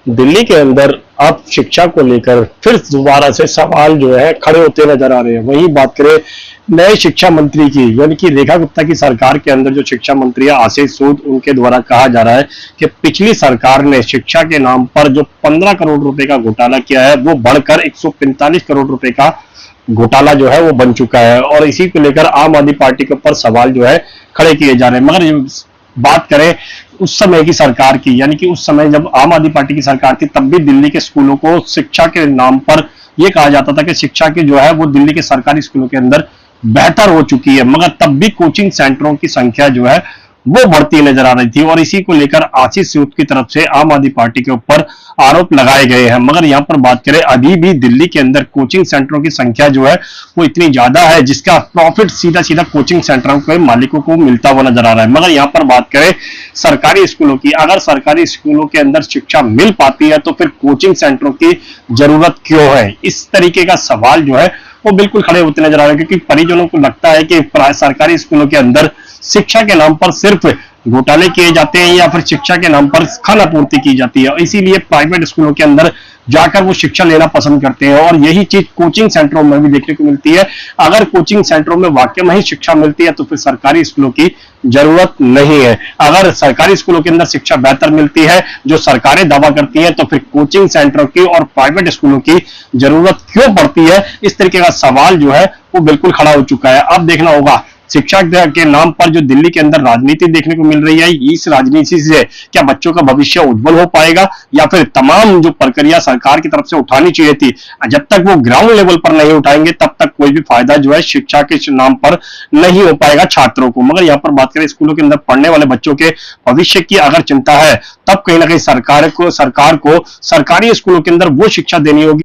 दिल्ली के अंदर अब शिक्षा को लेकर फिर दोबारा से सवाल जो है खड़े होते नजर आ रहे हैं। वहीं बात करें नए शिक्षा मंत्री की, यानी कि रेखा गुप्ता की सरकार के अंदर जो शिक्षा मंत्री है आशीष सूद, उनके द्वारा कहा जा रहा है कि पिछली सरकार ने शिक्षा के नाम पर जो 15 करोड़ रुपए का घोटाला किया है वो बढ़कर 145 करोड़ रुपए का घोटाला जो है वो बन चुका है। और इसी को लेकर आम आदमी पार्टी के ऊपर सवाल जो है खड़े किए जा रहे हैं। मगर बात करें उस समय की सरकार की, यानी कि उस समय जब आम आदमी पार्टी की सरकार थी तब भी दिल्ली के स्कूलों को शिक्षा के नाम पर यह कहा जाता था कि शिक्षा की जो है वो दिल्ली के सरकारी स्कूलों के अंदर बेहतर हो चुकी है। मगर तब भी कोचिंग सेंटरों की संख्या जो है वो बढ़ती नजर आ रही थी और इसी को लेकर आशीष सूद की तरफ से आम आदमी पार्टी के ऊपर आरोप लगाए गए हैं। मगर यहां पर बात करें अभी भी दिल्ली के अंदर कोचिंग सेंटरों की संख्या जो है वो इतनी ज्यादा है जिसका प्रॉफिट सीधा सीधा कोचिंग सेंटरों के मालिकों को मिलता हुआ नजर आ रहा है। मगर यहां पर बात करें सरकारी स्कूलों की, अगर सरकारी स्कूलों के अंदर शिक्षा मिल पाती है तो फिर कोचिंग सेंटरों की जरूरत क्यों है? इस तरीके का सवाल जो है वो बिल्कुल खड़े होते नजर आ रहे हैं, क्योंकि परिजनों को लगता है कि सरकारी स्कूलों के अंदर शिक्षा के नाम पर सिर्फ घोटाले किए जाते हैं या फिर शिक्षा के नाम पर खाना पूर्ति की जाती है। इसीलिए प्राइवेट स्कूलों के अंदर जाकर वो शिक्षा लेना पसंद करते हैं और यही चीज कोचिंग सेंटरों में भी देखने को मिलती है। अगर कोचिंग सेंटरों में वाकई में ही शिक्षा मिलती है तो फिर सरकारी स्कूलों की जरूरत नहीं है। अगर सरकारी स्कूलों के अंदर शिक्षा बेहतर मिलती है जो सरकारें दावा करती हैं तो फिर कोचिंग सेंटरों की और प्राइवेट स्कूलों की जरूरत क्यों पड़ती है? इस तरीके का सवाल जो है वो बिल्कुल खड़ा हो चुका है। अब देखना होगा शिक्षा के नाम पर जो दिल्ली के अंदर राजनीति देखने को मिल रही है, इस राजनीति से क्या बच्चों का भविष्य उज्जवल हो पाएगा या फिर तमाम जो प्रक्रिया सरकार की तरफ से उठानी चाहिए थी जब तक वो ग्राउंड लेवल पर नहीं उठाएंगे तब तक कोई भी फायदा जो है शिक्षा के नाम पर नहीं हो पाएगा छात्रों को। मगर यहाँ पर बात करें स्कूलों के अंदर पढ़ने वाले बच्चों के भविष्य की अगर चिंता है तब कहीं ना कहीं सरकार को सरकारी स्कूलों के अंदर वो शिक्षा देनी होगी